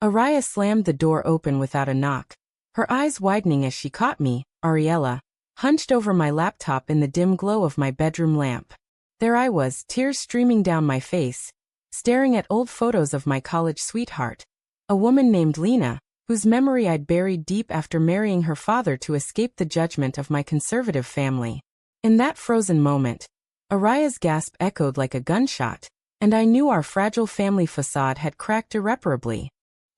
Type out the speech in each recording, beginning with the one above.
Araya slammed the door open without a knock, her eyes widening as she caught me, Ariella, hunched over my laptop in the dim glow of my bedroom lamp. There I was, tears streaming down my face, staring at old photos of my college sweetheart, a woman named Lena, whose memory I'd buried deep after marrying her father to escape the judgment of my conservative family. In that frozen moment, Araya's gasp echoed like a gunshot, and I knew our fragile family facade had cracked irreparably.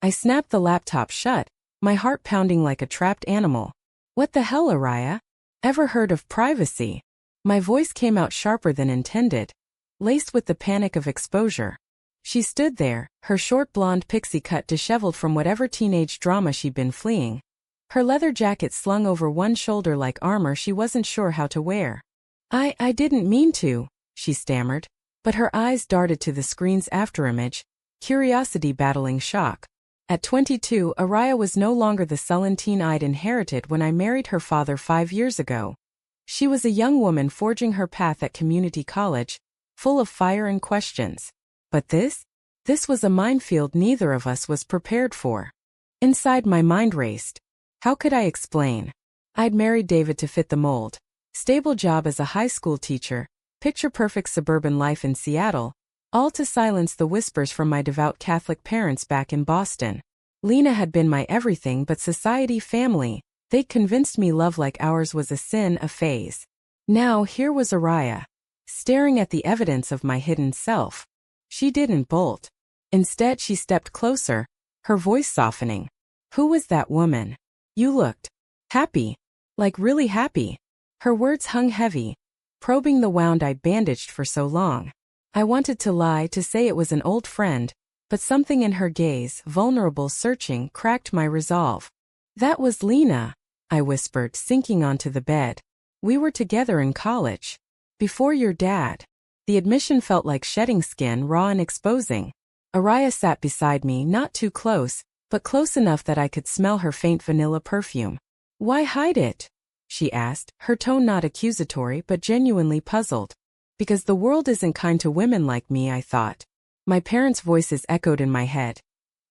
I snapped the laptop shut, my heart pounding like a trapped animal. What the hell, Araya? Ever heard of privacy? My voice came out sharper than intended, laced with the panic of exposure. She stood there, her short blonde pixie cut disheveled from whatever teenage drama she'd been fleeing. Her leather jacket slung over one shoulder like armor she wasn't sure how to wear. I didn't mean to, she stammered, but her eyes darted to the screen's afterimage, curiosity battling shock. At 22, Araya was no longer the sullen teen I'd inherited when I married her father 5 years ago. She was a young woman forging her path at community college, full of fire and questions. But this was a minefield neither of us was prepared for. Inside my mind raced. How could I explain? I'd married David to fit the mold. Stable job as a high school teacher, picture-perfect suburban life in Seattle, all to silence the whispers from my devout Catholic parents back in Boston. Lena had been my everything but society family. They'd convinced me love like ours was a sin, a phase. Now here was Araya, staring at the evidence of my hidden self. She didn't bolt. Instead she stepped closer, her voice softening. Who was that woman? You looked happy. Like really happy. Her words hung heavy, probing the wound I'd bandaged for so long. I wanted to lie, to say it was an old friend, but something in her gaze, vulnerable, searching, cracked my resolve. That was Lena, I whispered, sinking onto the bed. We were together in college. Before your dad. The admission felt like shedding skin, raw and exposing. Araya sat beside me, not too close, but close enough that I could smell her faint vanilla perfume. Why hide it? She asked, her tone not accusatory but genuinely puzzled. Because the world isn't kind to women like me, I thought. My parents' voices echoed in my head.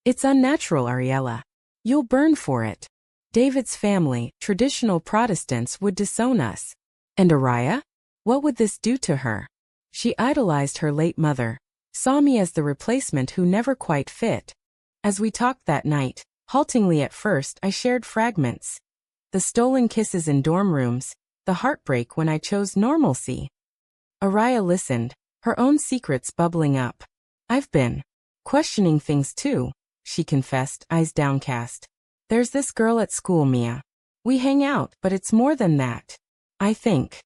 It's unnatural, Ariella. You'll burn for it. David's family, traditional Protestants, would disown us. And Araya? What would this do to her? She idolized her late mother, saw me as the replacement who never quite fit. As we talked that night, haltingly at first, I shared fragments. The stolen kisses in dorm rooms, the heartbreak when I chose normalcy. Araya listened, her own secrets bubbling up. I've been questioning things too, she confessed, eyes downcast. There's this girl at school, Mia. We hang out, but it's more than that. I think.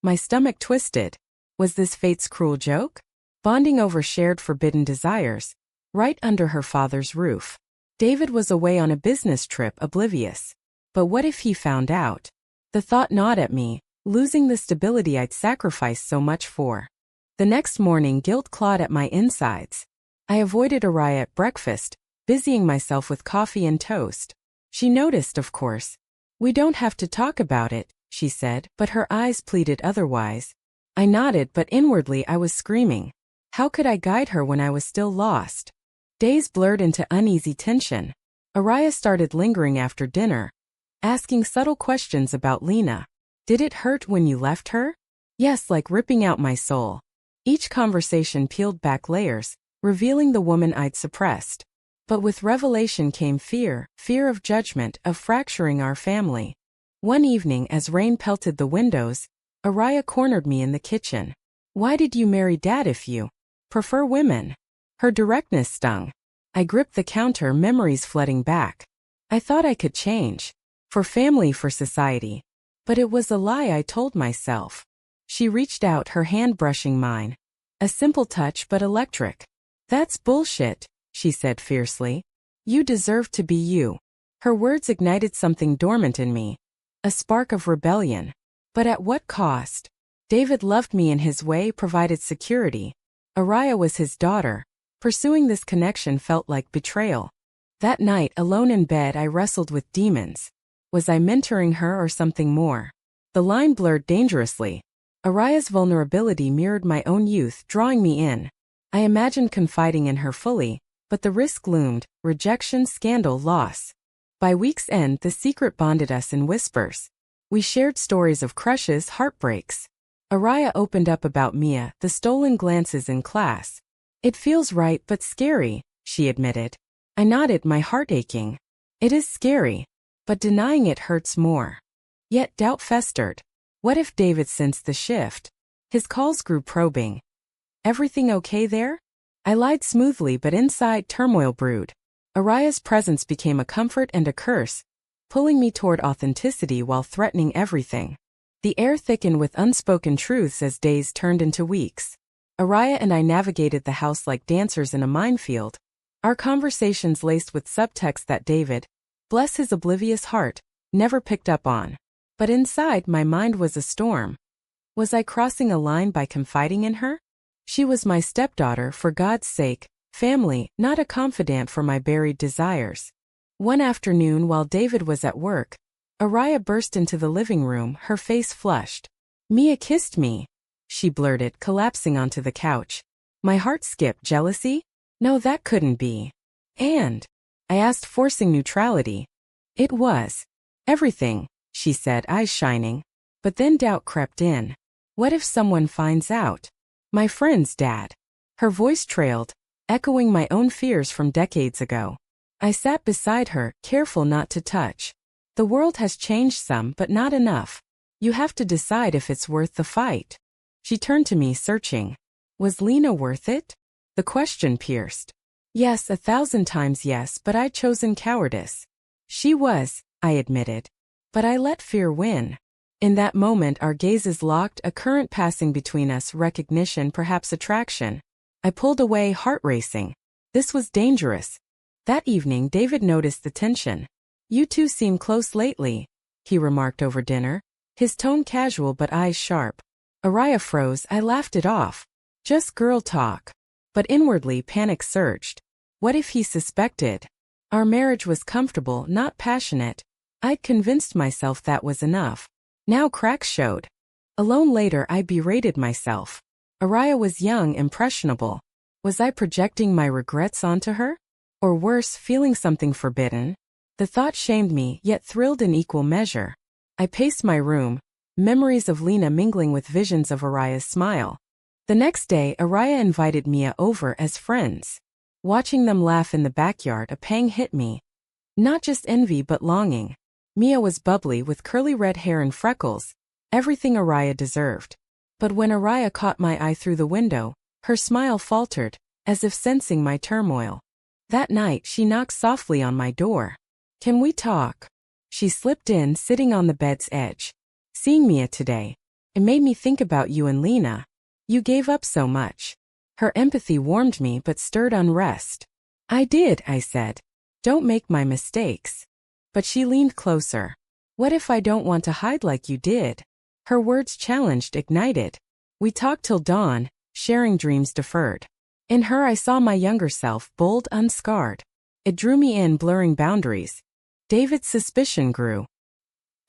My stomach twisted. Was this fate's cruel joke? Bonding over shared forbidden desires, right under her father's roof. David was away on a business trip, oblivious. But what if he found out? The thought gnawed at me, losing the stability I'd sacrificed so much for. The next morning guilt clawed at my insides. I avoided Araya at breakfast, busying myself with coffee and toast. She noticed, of course. We don't have to talk about it, she said, but her eyes pleaded otherwise. I nodded, but inwardly I was screaming. How could I guide her when I was still lost? Days blurred into uneasy tension. Araya started lingering after dinner, asking subtle questions about Lena. Did it hurt when you left her? Yes, like ripping out my soul. Each conversation peeled back layers, revealing the woman I'd suppressed. But with revelation came fear of judgment, of fracturing our family. One evening, as rain pelted the windows, Araya cornered me in the kitchen. Why did you marry Dad if you prefer women? Her directness stung. I gripped the counter, memories flooding back. I thought I could change. For family, for society. But it was a lie I told myself. She reached out, her hand brushing mine. A simple touch but electric. That's bullshit, she said fiercely. You deserve to be you. Her words ignited something dormant in me. A spark of rebellion. But at what cost? David loved me in his way, provided security. Araya was his daughter. Pursuing this connection felt like betrayal. That night, alone in bed, I wrestled with demons. Was I mentoring her or something more? The line blurred dangerously. Araya's vulnerability mirrored my own youth, drawing me in. I imagined confiding in her fully, But the risk loomed: rejection, scandal, loss. By week's end, the secret bonded us in whispers. We shared stories of crushes, heartbreaks. Araya opened up about Mia, the stolen glances in class. "It feels right but scary," she admitted. I nodded, my heart aching. It is scary, but denying it hurts more. Yet doubt festered. What if David sensed the shift? His calls grew probing. "Everything okay there?" I lied smoothly, but inside turmoil brewed. Araya's presence became a comfort and a curse, pulling me toward authenticity while threatening everything. The air thickened with unspoken truths as days turned into weeks. Araya and I navigated the house like dancers in a minefield, our conversations laced with subtext that David, bless his oblivious heart, never picked up on. But inside, my mind was a storm. Was I crossing a line by confiding in her? She was my stepdaughter, for God's sake, family, not a confidant for my buried desires. One afternoon while David was at work, Araya burst into the living room, her face flushed. "Mia kissed me," she blurted, collapsing onto the couch. My heart skipped. Jealousy? No, that couldn't be. "And?" I asked, forcing neutrality. "It was everything," she said, eyes shining. But then doubt crept in. What if someone finds out? My friend's dad. Her voice trailed, echoing my own fears from decades ago. I sat beside her, careful not to touch. "The world has changed some, but not enough. You have to decide if it's worth the fight." She turned to me, searching. Was Lena worth it? The question pierced. Yes, 1,000 times yes, but I'd chosen cowardice. She was, I admitted. But I let fear win. In that moment our gazes locked, a current passing between us, recognition, perhaps attraction. I pulled away, heart racing. This was dangerous. That evening David noticed the tension. "You two seem close lately," he remarked over dinner, his tone casual but eyes sharp. Araya froze. I laughed it off. Just girl talk. But inwardly panic surged. What if he suspected? Our marriage was comfortable, not passionate. I'd convinced myself that was enough. Now cracks showed. Alone later I berated myself. Araya was young, impressionable. Was I projecting my regrets onto her? Or worse, feeling something forbidden? The thought shamed me, yet thrilled in equal measure. I paced my room, memories of Lena mingling with visions of Araya's smile. The next day, Araya invited Mia over as friends. Watching them laugh in the backyard, a pang hit me. Not just envy but longing. Mia was bubbly with curly red hair and freckles, everything Araya deserved. But when Araya caught my eye through the window, her smile faltered, as if sensing my turmoil. That night she knocked softly on my door. "Can we talk?" She slipped in, sitting on the bed's edge. "Seeing Mia today, it made me think about you and Lena. You gave up so much." Her empathy warmed me but stirred unrest. "I did," I said. "Don't make my mistakes." But she leaned closer. "What if I don't want to hide like you did?" Her words challenged, ignited. We talked till dawn, sharing dreams deferred. In her I saw my younger self, bold, unscarred. It drew me in, blurring boundaries. David's suspicion grew.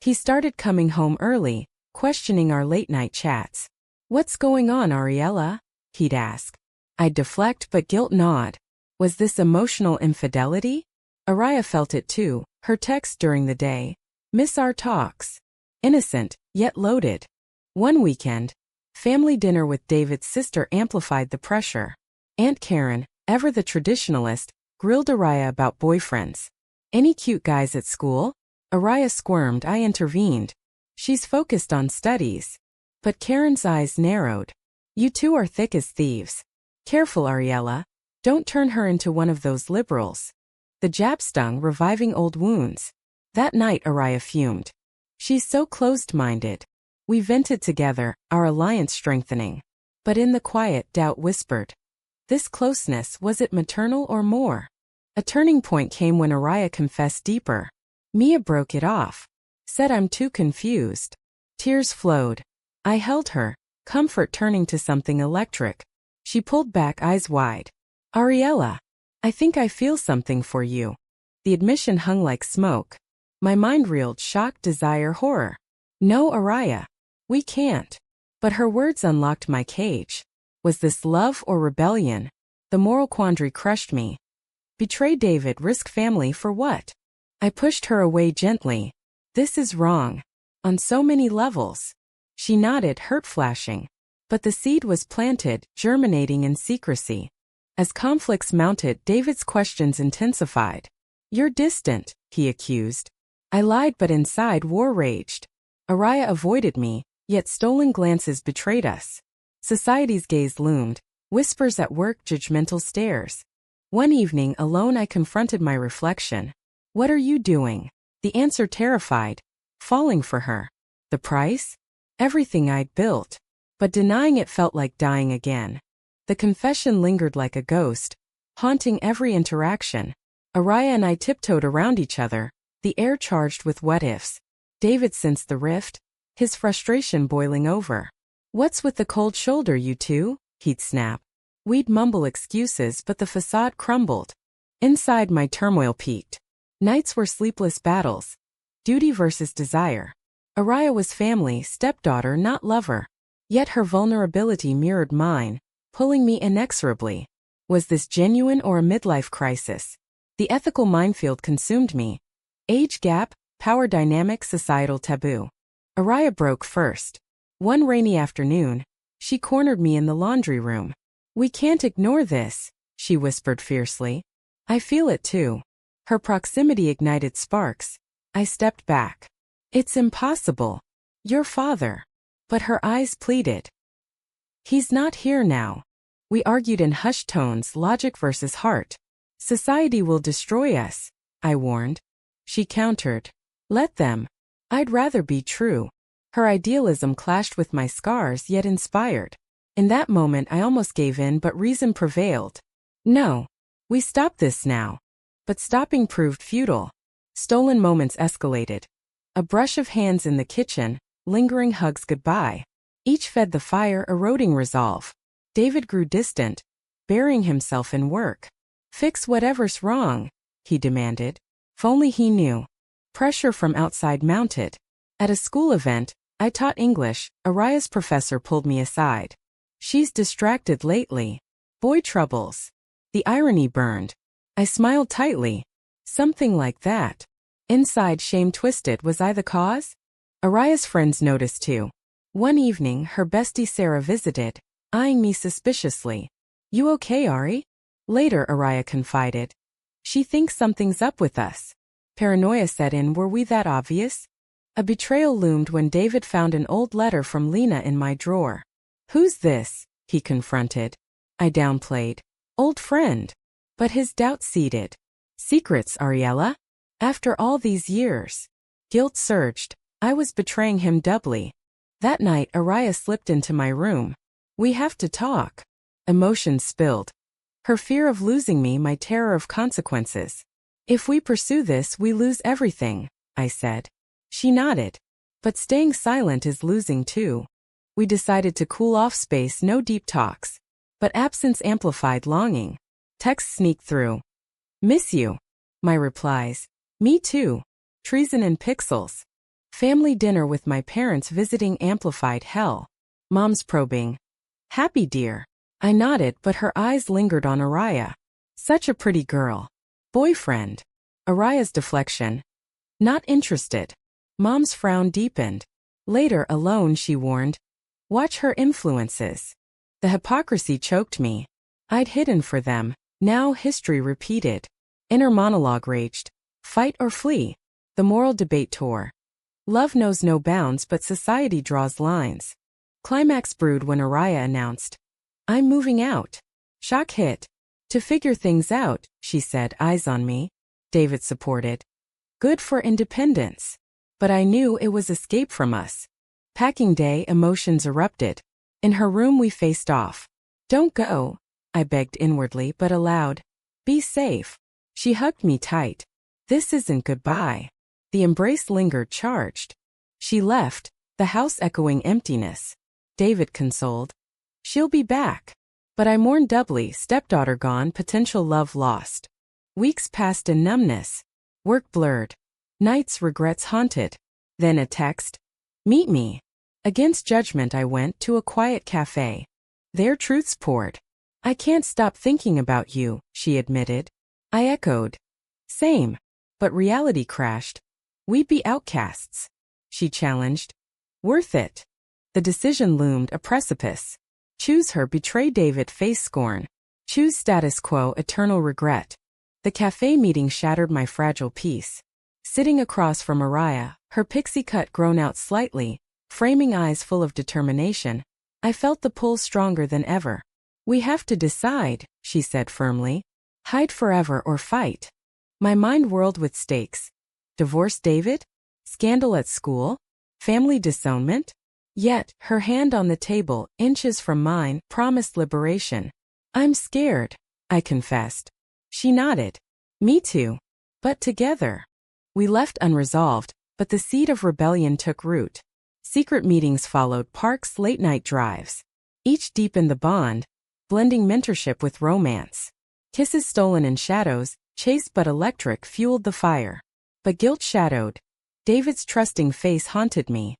He started coming home early, questioning our late-night chats. "What's going on, Ariella?" he'd ask. I'd deflect but guilt nod. Was this emotional infidelity? Araya felt it too, her texts during the day. "Miss our talks." Innocent, yet loaded. One weekend, family dinner with David's sister amplified the pressure. Aunt Karen, ever the traditionalist, grilled Araya about boyfriends. "Any cute guys at school?" Araya squirmed. I intervened. "She's focused on studies." But Karen's eyes narrowed. "You two are thick as thieves. Careful, Ariella. Don't turn her into one of those liberals." The jab stung, reviving old wounds. That night Araya fumed. "She's so closed-minded." We vented together, our alliance strengthening. But in the quiet, doubt whispered. This closeness, was it maternal or more? A turning point came when Araya confessed deeper. Mia broke it off. Said I'm too confused. Tears flowed. I held her, comfort turning to something electric. She pulled back, eyes wide. "Ariella, I think I feel something for you." The admission hung like smoke. My mind reeled, shock, desire, horror. "No, Araya. We can't." But her words unlocked my cage. Was this love or rebellion? The moral quandary crushed me. Betray David, risk family for what? I pushed her away gently. This is wrong. On so many levels. She nodded, hurt flashing. But the seed was planted, germinating in secrecy. As conflicts mounted, David's questions intensified. You're distant, he accused. I lied, but inside war raged. Araya avoided me, yet stolen glances betrayed us. Society's gaze loomed, whispers at work, judgmental stares. One evening, alone, I confronted my reflection. What are you doing? The answer terrified. Falling for her. The price? Everything I'd built. But denying it felt like dying again. The confession lingered like a ghost, haunting every interaction. Araya and I tiptoed around each other, the air charged with what-ifs. David sensed the rift, his frustration boiling over. What's with the cold shoulder, you two? He'd snap. We'd mumble excuses, but the facade crumbled. Inside, my turmoil peaked. Nights were sleepless battles. Duty versus desire. Araya was family, stepdaughter, not lover. Yet her vulnerability mirrored mine, pulling me inexorably. Was this genuine or a midlife crisis? The ethical minefield consumed me. Age gap, power dynamic, societal taboo. Araya broke first. One rainy afternoon, she cornered me in the laundry room. We can't ignore this, she whispered fiercely. I feel it too. Her proximity ignited sparks. I stepped back. It's impossible. Your father. But her eyes pleaded. He's not here now. We argued in hushed tones, logic versus heart. Society will destroy us, I warned. She countered. Let them. I'd rather be true. Her idealism clashed with my scars, yet inspired. In that moment I almost gave in, but reason prevailed. No. We stop this now. But stopping proved futile. Stolen moments escalated. A brush of hands in the kitchen, lingering hugs goodbye. Each fed the fire, eroding resolve. David grew distant, burying himself in work. Fix whatever's wrong, he demanded. If only he knew. Pressure from outside mounted. At a school event, I taught English. Araya's professor pulled me aside. She's distracted lately. Boy troubles. The irony burned. I smiled tightly. Something like that. Inside, shame twisted. Was I the cause? Araya's friends noticed too. One evening, her bestie Sarah visited, eyeing me suspiciously. You okay, Ari? Later, Araya confided. She thinks something's up with us. Paranoia set in. Were we that obvious? A betrayal loomed when David found an old letter from Lena in my drawer. Who's this? He confronted. I downplayed. Old friend. But his doubt seeded. Secrets, Ariella? After all these years. Guilt surged. I was betraying him doubly. That night, Araya slipped into my room. We have to talk. Emotions spilled. Her fear of losing me, my terror of consequences. If we pursue this, we lose everything, I said. She nodded. But staying silent is losing too. We decided to cool off space, no deep talks. But absence amplified longing. Texts sneaked through. Miss you. My replies. Me too. Treason in pixels. Family dinner with my parents visiting amplified hell. Mom's probing. Happy, dear. I nodded, but her eyes lingered on Araya. Such a pretty girl. Boyfriend. Araya's deflection. Not interested. Mom's frown deepened. Later, alone, she warned. Watch her influences. The hypocrisy choked me. I'd hidden for them. Now history repeated. Inner monologue raged. Fight or flee. The moral debate tore. Love knows no bounds, but society draws lines. Climax brewed when Araya announced. I'm moving out. Shock hit. To figure things out, she said, eyes on me. David supported. Good for independence. But I knew it was escape from us. Packing day, emotions erupted. In her room we faced off. Don't go, I begged inwardly but aloud. Be safe. She hugged me tight. This isn't goodbye. The embrace lingered, charged. She left, the house echoing emptiness. David consoled. She'll be back. But I mourned doubly, stepdaughter gone, potential love lost. Weeks passed in numbness. Work blurred. Nights regrets haunted. Then a text. Meet me. Against judgment I went to a quiet cafe. There truths poured. I can't stop thinking about you, she admitted. I echoed. Same. But reality crashed. We'd be outcasts. She challenged. Worth it. The decision loomed a precipice. Choose her, betray David, face scorn. Choose status quo, eternal regret. The cafe meeting shattered my fragile peace. Sitting across from Araya, her pixie cut grown out slightly, framing eyes full of determination, I felt the pull stronger than ever. We have to decide, she said firmly. Hide forever or fight. My mind whirled with stakes. Divorce David? Scandal at school? Family disownment? Yet, her hand on the table, inches from mine, promised liberation. I'm scared, I confessed. She nodded. Me too. But together. We left unresolved, but the seed of rebellion took root. Secret meetings followed, parks, late-night drives. Each deepened the bond, blending mentorship with romance. Kisses stolen in shadows, chaste but electric, fueled the fire. But guilt shadowed. David's trusting face haunted me.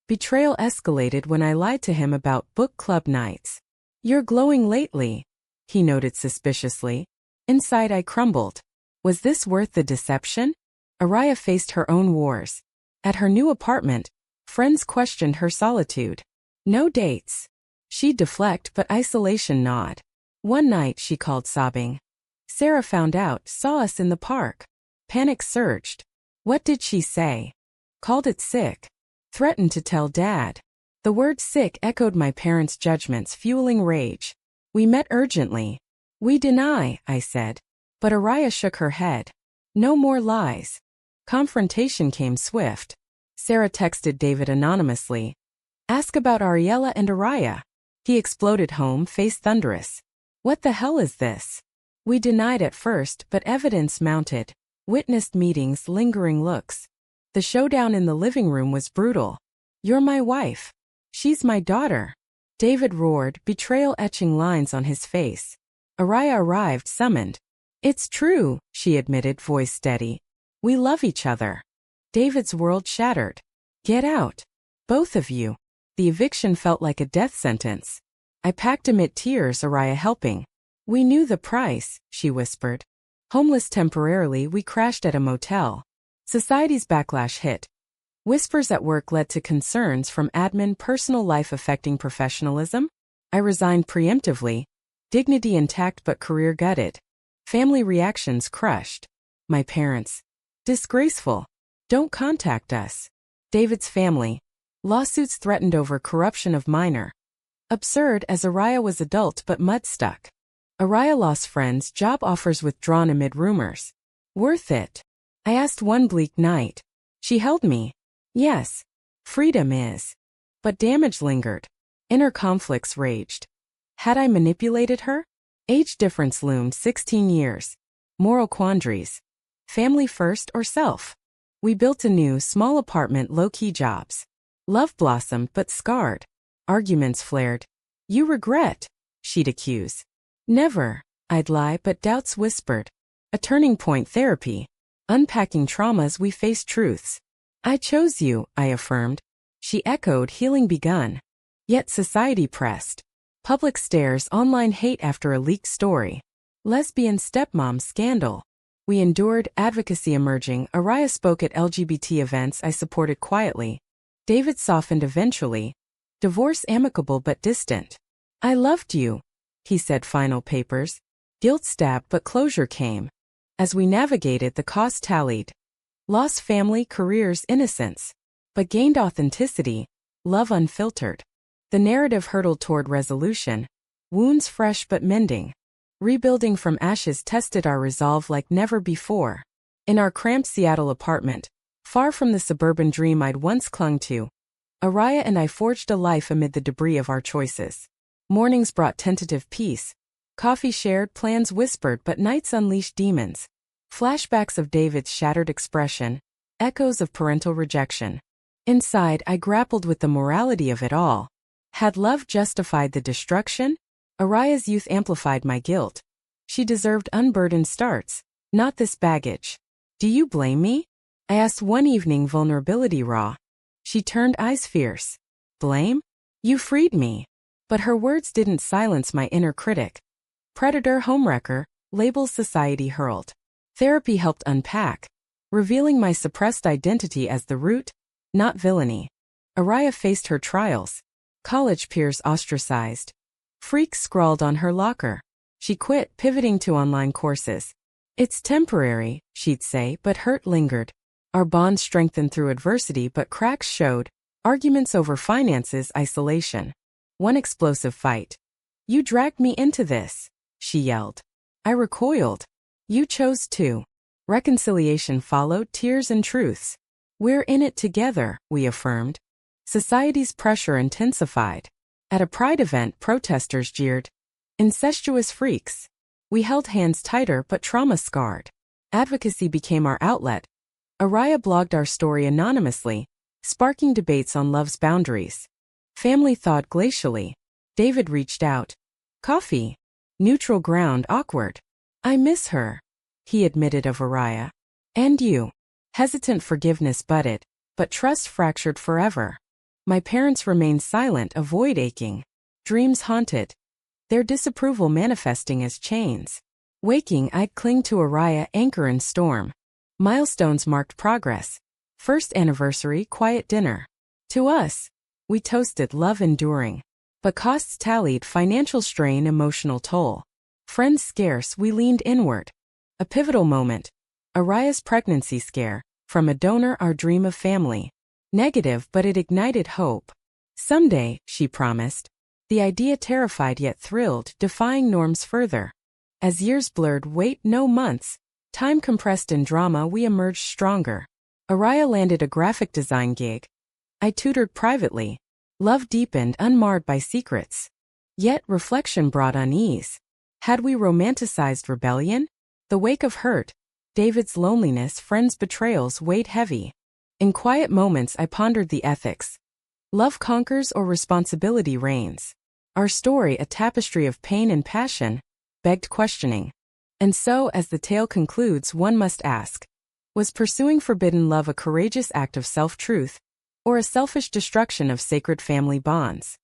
Betrayal escalated when I lied to him about book club nights. You're glowing lately, he noted suspiciously. Inside I crumbled. Was this worth the deception? Araya faced her own wars. At her new apartment, friends questioned her solitude. No dates. She'd deflect, but isolation gnawed. One night she called sobbing. Sarah found out, saw us in the park. Panic surged. What did she say? Called it sick. Threatened to tell Dad. The word sick echoed my parents' judgments, fueling rage. We met urgently. We deny, I said. But Araya shook her head. No more lies. Confrontation came swift. Sarah texted David anonymously. Ask about Ariella and Araya. He exploded home, face thunderous. What the hell is this? We denied at first, but evidence mounted. Witnessed meetings, lingering looks. The showdown in the living room was brutal. You're my wife. She's my daughter. David roared, betrayal etching lines on his face. Araya arrived, summoned. It's true, she admitted, voice steady. We love each other. David's world shattered. Get out. Both of you. The eviction felt like a death sentence. I packed amid tears, Araya helping. We knew the price, she whispered. Homeless temporarily, we crashed at a motel. Society's backlash hit. Whispers at work led to concerns from admin, personal life affecting professionalism. I resigned preemptively. Dignity intact but career gutted. Family reactions crushed. My parents. Disgraceful. Don't contact us. David's family. Lawsuits threatened over corruption of minor. Absurd as Araya was adult but mud-stuck. Araya lost friends, job offers withdrawn amid rumors. Worth it. I asked one bleak night. She held me. Yes. Freedom is. But damage lingered. Inner conflicts raged. Had I manipulated her? Age difference loomed, 16 years. Moral quandaries. Family first or self? We built a new, small apartment, low-key jobs. Love blossomed but scarred. Arguments flared. You regret, she'd accuse. Never, I'd lie, but doubts whispered. A turning point, therapy. Unpacking traumas, we face truths. I chose you, I affirmed. She echoed, healing begun. Yet society pressed. Public stares, online hate after a leaked story. Lesbian stepmom scandal. We endured, advocacy emerging. Araya spoke at LGBT events I supported quietly. David softened eventually. Divorce amicable but distant. I loved you, he said, final papers. Guilt stabbed but closure came. As we navigated, the cost tallied. Lost family, careers, innocence. But gained authenticity, love unfiltered. The narrative hurtled toward resolution. Wounds fresh but mending. Rebuilding from ashes tested our resolve like never before. In our cramped Seattle apartment, far from the suburban dream I'd once clung to, Araya and I forged a life amid the debris of our choices. Mornings brought tentative peace. Coffee shared, plans whispered, but nights unleashed demons. Flashbacks of David's shattered expression, echoes of parental rejection. Inside, I grappled with the morality of it all. Had love justified the destruction? Araya's youth amplified my guilt. She deserved unburdened starts, not this baggage. Do you blame me? I asked one evening, vulnerability raw. She turned, eyes fierce. Blame? You freed me. But her words didn't silence my inner critic. Predator, homewrecker, labels society hurled. Therapy helped unpack, revealing my suppressed identity as the root, not villainy. Araya faced her trials. College peers ostracized. Freaks scrawled on her locker. She quit, pivoting to online courses. It's temporary, she'd say, but hurt lingered. Our bond strengthened through adversity, but cracks showed. Arguments over finances, isolation. One explosive fight. You dragged me into this, she yelled. I recoiled. You chose to. Reconciliation followed, tears and truths. We're in it together, we affirmed. Society's pressure intensified. At a pride event, protesters jeered. Incestuous freaks. We held hands tighter but trauma-scarred. Advocacy became our outlet. Araya blogged our story anonymously, sparking debates on love's boundaries. Family thawed glacially. David reached out. Coffee. Neutral ground, awkward. I miss her, he admitted of Araya. And you. Hesitant forgiveness budded, but trust fractured forever. My parents remained silent, a void aching. Dreams haunted. Their disapproval manifesting as chains. Waking, I'd cling to Araya, anchor in storm. Milestones marked progress. First anniversary, quiet dinner. To us, we toasted love enduring. But costs tallied, financial strain, emotional toll. Friends scarce, we leaned inward. A pivotal moment. Araya's pregnancy scare. From a donor, our dream of family. Negative, but it ignited hope. Someday, she promised. The idea terrified yet thrilled, defying norms further. As years blurred, wait, no months. Time compressed in drama, we emerged stronger. Araya landed a graphic design gig. I tutored privately. Love deepened, unmarred by secrets. Yet reflection brought unease. Had we romanticized rebellion? The wake of hurt, David's loneliness, friends' betrayals weighed heavy. In quiet moments I pondered the ethics. Love conquers or responsibility reigns? Our story, a tapestry of pain and passion, begged questioning. And so, as the tale concludes, one must ask, was pursuing forbidden love a courageous act of self-truth, or a selfish destruction of sacred family bonds?